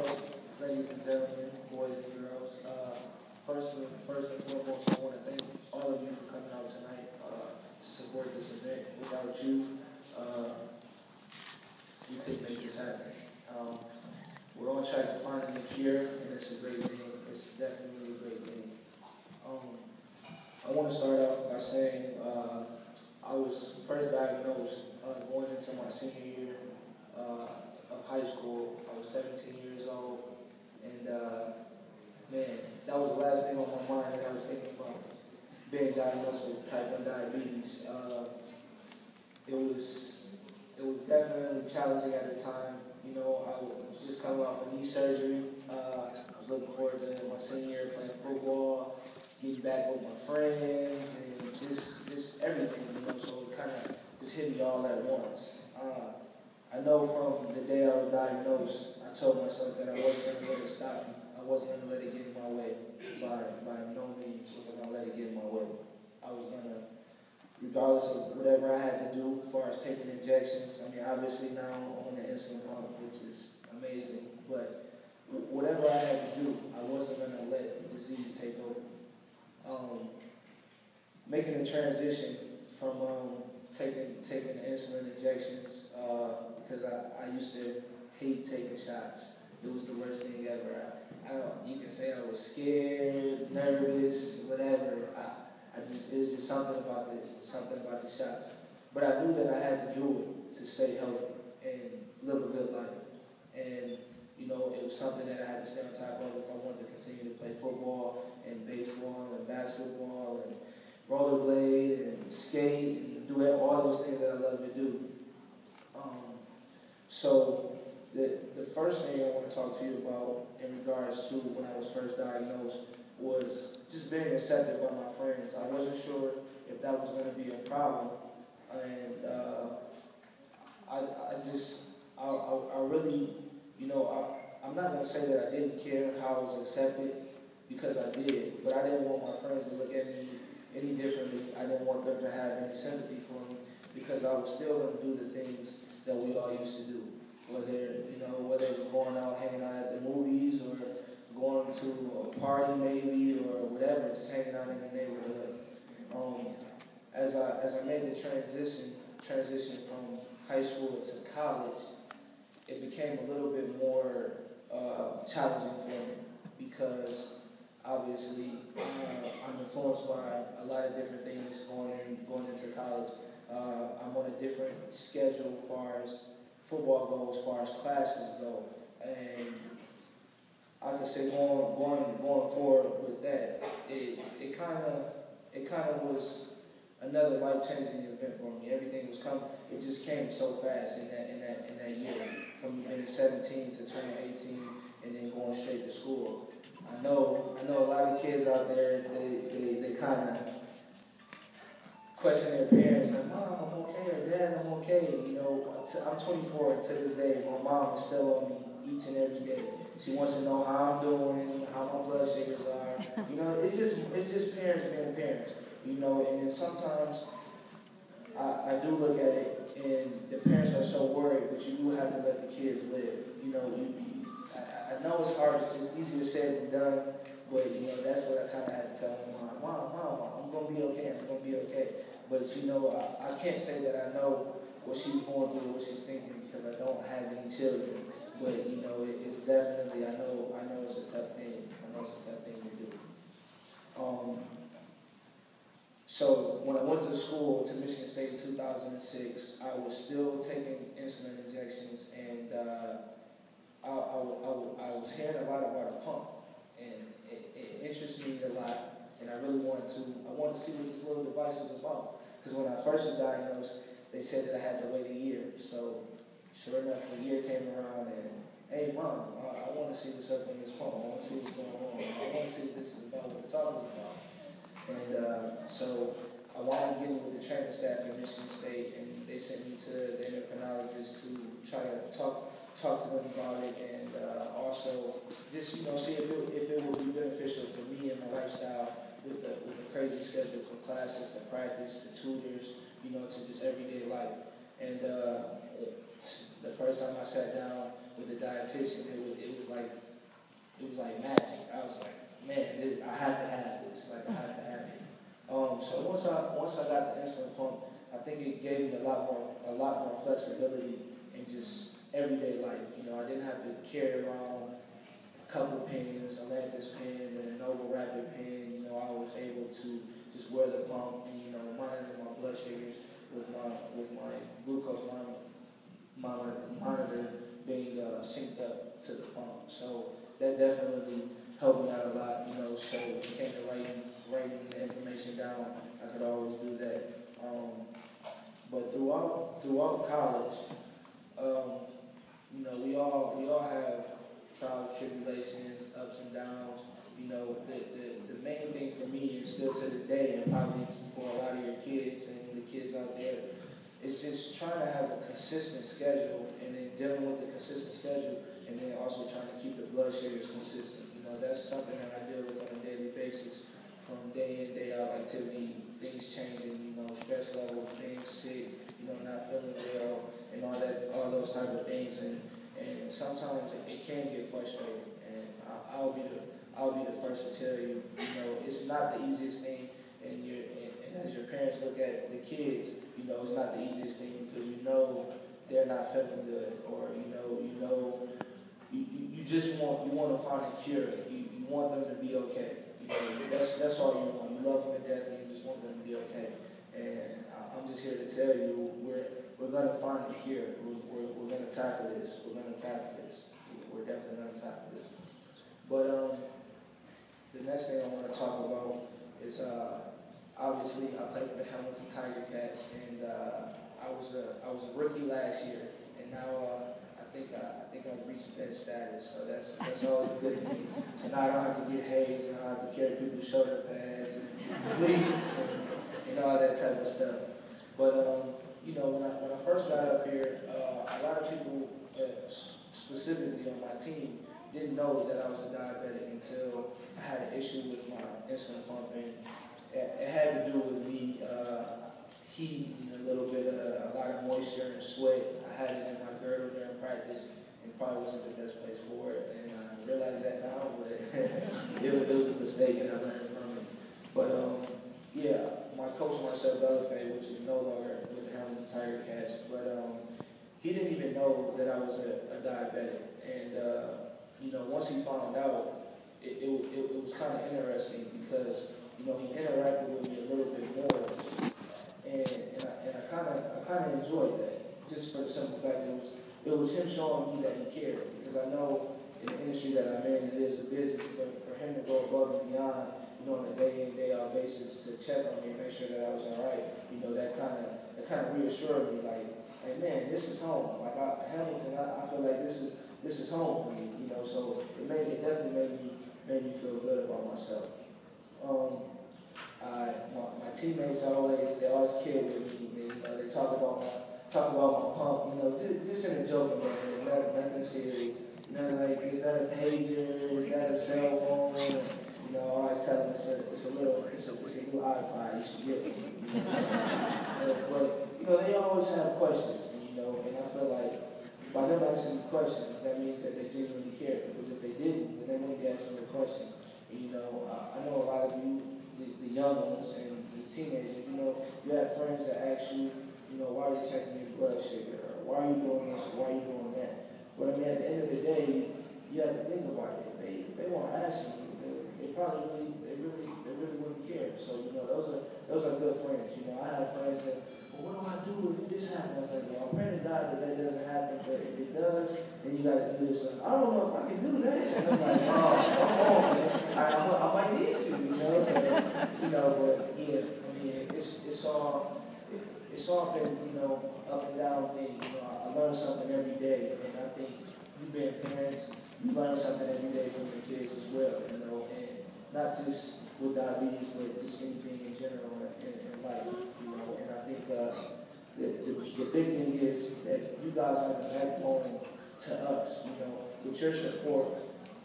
So, ladies and gentlemen, boys and girls, first and foremost, I want to thank all of you for coming out tonight to support this event. Without you, we couldn't make this happen. We're on track to finding a cure, and it's a great thing. It's definitely a great thing. I want to start off by saying I was first diagnosed going into my senior year of high school. I was 17 years old, and man, that was the last thing on my mind that I was thinking about, being diagnosed with type 1 diabetes. It was definitely challenging at the time. You know, I was just coming off a knee surgery. I was looking forward to my senior year playing football, getting back with my friends, and just everything, you know, so it kind of just hit me all at once. I know from the day I was diagnosed, I told myself that I wasn't going to let it stop me. I wasn't going to let it get in my way. By no means was I going to let it get in my way. I was going to, regardless of whatever I had to do as far as taking injections. I mean, obviously now I'm on the insulin pump, which is amazing, but whatever I had to do, I wasn't going to let the disease take over. Making a transition from taking insulin injections because I used to hate taking shots. It was the worst thing ever. You can say I was scared, nervous, whatever. It was just something about the shots. But I knew that I had to do it to stay healthy and live a good life. And you know, it was something that I had to stay on top of if I wanted to continue to play football and baseball and basketball and rollerblade and skate and do all those things that I love to do. So the first thing I want to talk to you about in regards to when I was first diagnosed was just being accepted by my friends. I wasn't sure if that was going to be a problem, and I really, you know, I'm not going to say that I didn't care how I was accepted, because I did, but I didn't want my friends to look at me any differently. I didn't want them to have any sympathy for me, because I was still going to do the things that we all used to do, whether it was going out, hanging out at the movies, or going to a party maybe, or whatever, just hanging out in the neighborhood. As I made the transition from high school to college, it became a little bit more challenging for me, because obviously I'm influenced by a lot of different things going into college. I'm on a different schedule as far as football goes, as far as classes go, and I can say going forward with that, it kind of was another life-changing event for me. Everything was coming. It just came so fast in that year, from being 17 to turning 18 and then going straight to school. I know a lot of kids out there, they kind of question their parents, like, Mom, I'm okay, or Dad, I'm okay. You know, I'm 24, and to this day, my mom is still on me each and every day. She wants to know how I'm doing, how my blood sugars are. You know, it's just parents being parents. You know, and then sometimes I do look at it, and the parents are so worried, but you do have to let the kids live. You know, I know it's hard, it's easier said than done, but you know, that's what I kind of had to tell my mom. Mom, I'm gonna be okay. I'm gonna be okay. But you know, I can't say that I know what she's going through, what she's thinking, because I don't have any children. But you know, it's definitely, I know it's a tough thing. I know it's a tough thing to do. So when I went to school, to Michigan State in 2006, I was still taking insulin injections, and I was hearing a lot about a pump, and it interested me a lot, and I wanted to see what this little device was about. Because when I first was diagnosed, they said that I had to wait a year. So sure enough, a year came around, and hey, Mom, I want to see what's up in this pump. I want to see what's going on. I want to see what this is about, what the talk is about. And so I wound up getting with the training staff at Michigan State, and they sent me to the endocrinologist to try to talk to them about it, and also just, you know, see if it would be beneficial for me and my lifestyle with the crazy schedule, from classes to practice to tutors, you know, to just everyday life. And The first time I sat down with the dietitian, it was like magic. I was like, man, I have to have this. Like, I have to have it. So once I got the insulin pump, I think it gave me a lot more flexibility in just everyday life. You know, I didn't have to carry around a couple pens, a Lantus pen, and a Nova Rapid pen. You know, I was able to just wear the pump and, you know, monitor my blood sugars with my glucose monitor being synced up to the pump. So that definitely helped me out a lot. You know, so when it came to writing the information down, I could always do that. But throughout college, you know, we all have trials, tribulations, ups and downs. You know, the main thing for me, and still to this day, and probably for a lot of your kids and the kids out there, is just trying to have a consistent schedule, and then dealing with the consistent schedule, and then also trying to keep the blood sugars consistent. You know, that's something that I deal with on a daily basis, from day in, day out activity, things changing, you know, stress levels, being sick, you know, not feeling well, and all those type of things, and sometimes it can get frustrating, and I'll be the first to tell you, you know, it's not the easiest thing, and as your parents look at the kids, you know, it's not the easiest thing, because you know they're not feeling good, or you just want to find a cure. You want them to be okay. You know, that's all you want. You love them to death, and you just want them to be okay. And I'm just here to tell you, we're gonna find a cure. We're gonna tackle this. We're definitely gonna tackle this. But the next thing I want to talk about is obviously I played for the Hamilton Tiger Cats, and I was a rookie last year, and now I think I've reached that status, so that's always a good thing. So now I don't have to get hazed, and I don't have to carry people's shoulder pads and cleats and all that type of stuff. But you know, when I first got up here, a lot of people, specifically on my team, didn't know that I was a diabetic until I had an issue with my insulin pump, and it had to do with me heating a lot of moisture and sweat. I had it in my girdle during practice, and probably wasn't the best place for it. And I realize that now, but it was a mistake, and I learned from it. But yeah, my coach Marcel Bellafay, which is no longer with the Hamilton Tiger Cats, but he didn't even know that I was a diabetic, and you know, once he found out, it was kind of interesting, because you know, he interacted with me a little bit more, and I kind of enjoyed that, just for the simple fact it was him showing me that he cared, because I know in the industry that I'm in, it is a business, but for him to go above and beyond, you know, on a day in, day out basis to check on me and make sure that I was all right, you know, that kind of reassured me, like, man, this is home. Like Hamilton, I feel like this is home for me, you know. So it definitely made me feel good about myself. My teammates always kid with me. And, you know, they talk about my pump, you know, just in a joking manner, nothing serious. You know, like, is that a pager? Is that a cell phone? You know, I always tell them it's a new iPod. You should get it. You know, but you know, they always have questions, and, you know, and I feel like by them asking me questions, that means that they genuinely care. Because if they didn't, then they wouldn't be asking me questions. And, you know, I know a lot of you, the young ones and the teenagers, you know, you have friends that ask you, you know, why are you checking your blood sugar, or why are you doing this, or why are you doing that? But I mean, at the end of the day, you have to think about it. If they want to ask you, they really wouldn't care. So, you know, those are good friends. You know, I have friends that, well, what do I do if this happens? I was like, well, I pray to God that doesn't happen, but if it does, then you got to do this. I don't know if I can do that. And I'm like, oh, come on, man. I might need you know. So, you know, but yeah, I mean, it's all been, you know, up and down thing. You know, I learn something every day, and I think you being parents, you learn something every day from your kids as well. You know, and not just with diabetes, but just anything in general in life. You know, and I think the big thing is that you guys are the backbone to us. You know, with your support,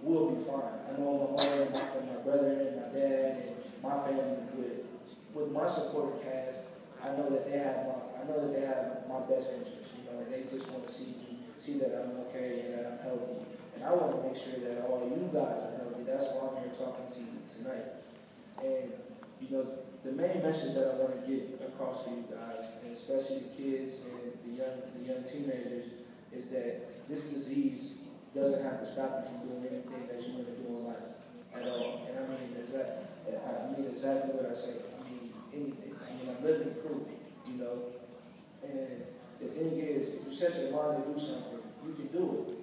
we'll be fine. I know my mother, my brother, and my dad, and my family. With my supporting cast, I know that they have my best interest. You know, and they just want to see me see that I'm okay and that I'm healthy. And I want to make sure that all you guys are healthy. That's why I'm here talking to you tonight. And, you know, the main message that I want to get across to you guys, and especially the kids and the young teenagers, is that this disease doesn't have to stop you from doing anything that you want to do in life at all. And I mean exactly what I say. I mean anything. I mean, I'm living proof, you know. And the thing is, if you set your mind to do something, you can do it.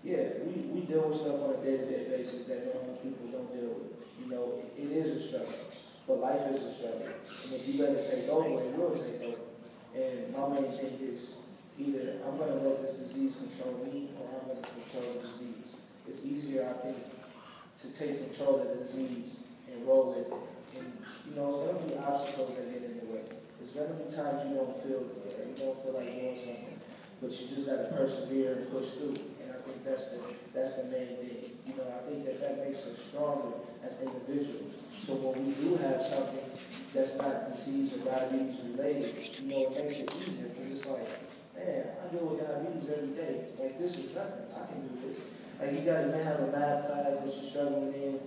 Yeah, we deal with stuff on a day-to-day basis that normal people don't deal with. You know, it is a struggle, but life is a struggle. And if you let it take over, it will take over. And my main thing is either I'm going to let this disease control me or I'm going to control the disease. It's easier, I think, to take control of the disease and roll with it. And, you know, it's going to be obstacles that get in the way. There's going to be times you don't feel good or you don't feel like doing something, but you just got to persevere and push through. And I think that's the main thing. You know, I think that makes us stronger as individuals. So when we do have something that's not disease or diabetes related, you know, it makes it easier because it's like, man, I deal with diabetes every day. Like, this is nothing. I can do this. Like, you may have a math class that you're struggling in.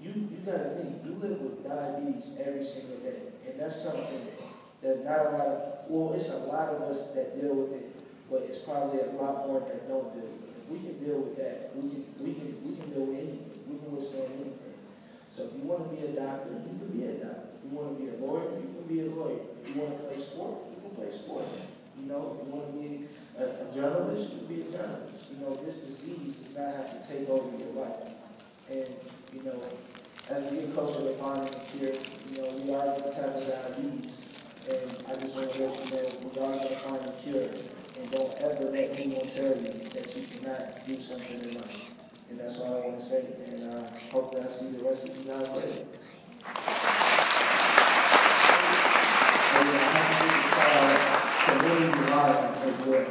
You got to think, you live with diabetes every single day. And that's something that not a lot of, well, it's a lot of us that deal with it, but it's probably a lot more that don't deal with it. If we can deal with that, we can deal with anything. We can withstand anything. So if you want to be a doctor, you can be a doctor. If you want to be a lawyer, you can be a lawyer. If you want to play sport, you can play sport. You know, if you want to be a journalist, you can be a journalist. You know, this disease does not have to take over your life. And, you know, as we get closer to finding a cure, you know, we are going to tackle diabetes. And I just want to let you know, we are going to find a cure. And don't ever let anyone tell you that you cannot do something in life. And that's all I want to say. And hopefully I see the rest of you guys later. Community live as well.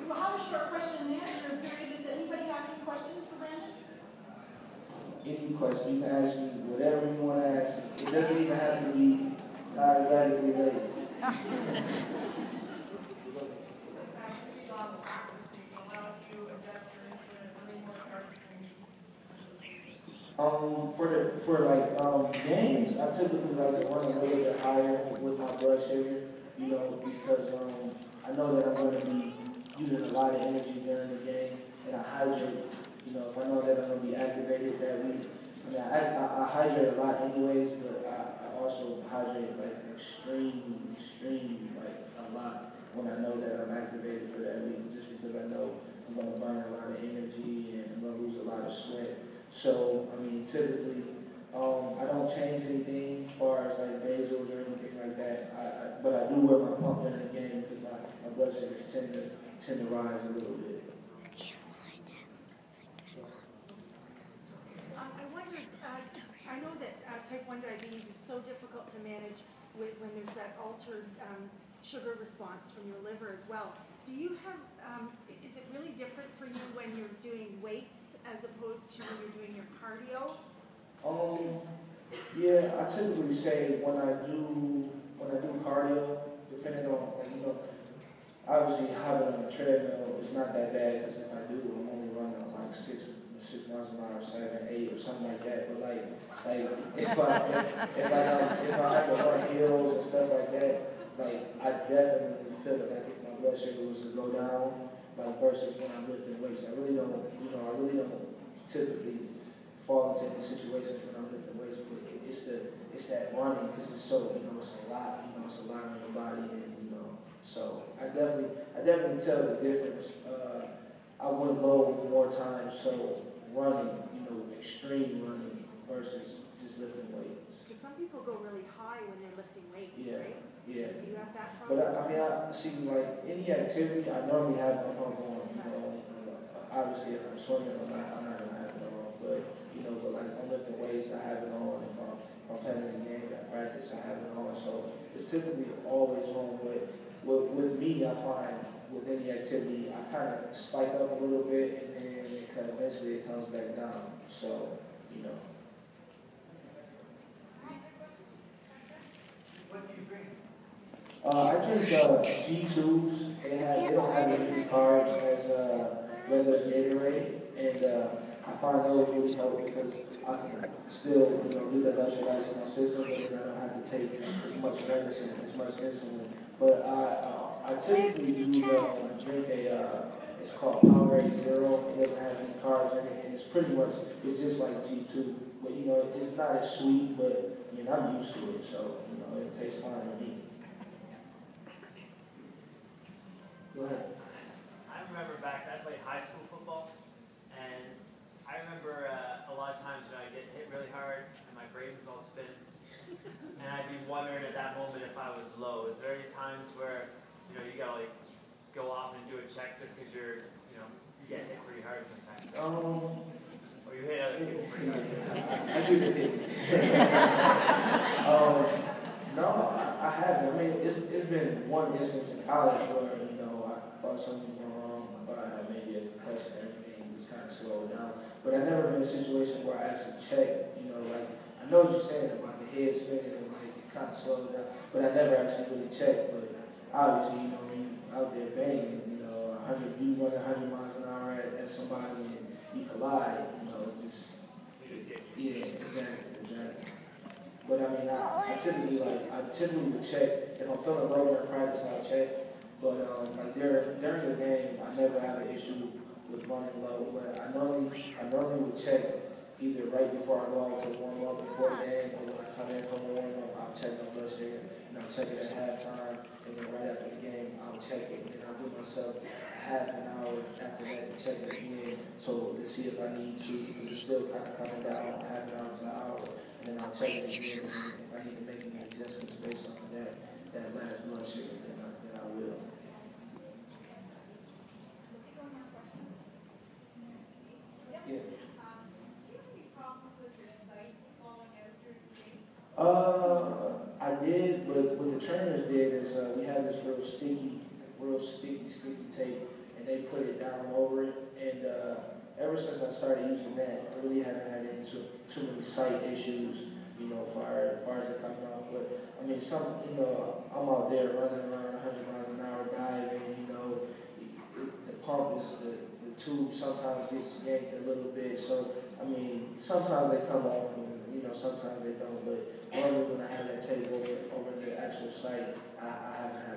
We'll have a short question and answer period. Does anybody have any questions for Brandon? Any question, you can ask me whatever you want to ask me. It doesn't even have to be radically late. For games, I typically like to run a little bit higher with my blood sugar, you know, because I know that I'm going to be using a lot of energy during the game, and I hydrate. You know, if I know that I'm going to be activated that week, I mean, I hydrate a lot anyways, but I also hydrate like extremely, like a lot when I know that I'm activated for that week, just because I know I'm going to burn a lot of energy and I'm going to lose a lot of sweat. So, I mean, typically, I don't change anything as far as like basals or anything like that. But I do wear my pump during the game because my blood sugars tend to rise a little bit. I wondered, I know that type 1 diabetes is so difficult to manage when there's that altered sugar response from your liver as well. Do you have, is it really different for you when you're doing weights as opposed to when you're doing your cardio? Yeah, I typically say when I do cardio, depending on, like, you know, obviously having on the treadmill, it's not that bad because if I do, I'm only running like 6 miles an hour, 7, 8, or something like that. But like if I have to run hills and stuff like that, like I definitely feel it. Like if my blood sugar was to go down, like versus when I'm lifting weights, I really don't typically fall into any situations when I'm lifting weights. But it's that running because it's so, you know, it's a lot, you know, it's a lot on your body, and you know, so I definitely tell the difference. I went low more times, so running, you know, extreme running versus just lifting weights. Because some people go really high when they're lifting weights, right? Yeah. Do you have that problem? But I see, like, any activity, I normally have my pump on, you know. Obviously, if I'm swimming, I'm not going to have it on. But, you know, like, if I'm lifting weights, I have it on. If I'm playing in the game at practice, I have it on. So it's typically always on. But with me, I find with any activity, I kind of spike up a little bit, and then eventually it comes back down. So, you know. What I drink G2s. They don't have as many carbs as regular Gatorade, and I find those really help because I can still get the electrolytes in my system, but then I don't have to take as much medicine, as much insulin. But I typically drink it's called Powerade Zero. It doesn't have any carbs in it, and it's just like G2. But it's not as sweet, but I'm used to it, so it tastes fine to me. Go ahead. I remember I played high school football, and I remember a lot of times when I get hit really hard and my brain was all spinning, and I'd be wondering at that moment if I was low. Is there any times where you gotta go off and do a check just because you get hit pretty hard sometimes? Or you hit other people pretty hard? I do get hit. No, I haven't. I mean, it's been one instance in college where I thought something was going wrong. I thought I had maybe a concussion and everything just kind of slowed down. But I've never been in a situation where I actually checked. I know what you're saying about the head spinning and it kind of slowed down. But I never actually really checked. But obviously, when you out there banging, you run 100 miles an hour at somebody and you collide, yeah, exactly. But I mean, I typically would check if I'm feeling low in practice. I'll check. But during the game, I never have an issue with running low. But I normally would check either right before I go out to warm up before the game, or when I come in from warm up, I'll check my blood sugar, and I'll check it at halftime, and then right after the game, I'll check it, and then I'll give myself half an hour after that to check it again, so to see if I need to, because it's still kind of coming down half an hour to an hour, and then I'll check it again, and if I need to make any adjustments based on that last blood sugar, then I will. Yeah. I did, but what the trainers did is we had this real sticky tape, and they put it down over it. And ever since I started using that, I really haven't had too many sight issues, as far as it coming off. But I mean, I'm out there running around 100 miles an hour diving. The pump the tube sometimes gets yanked a little bit. So I mean, sometimes they come off, and sometimes they don't. But normally when I have that tape over the actual site, I haven't had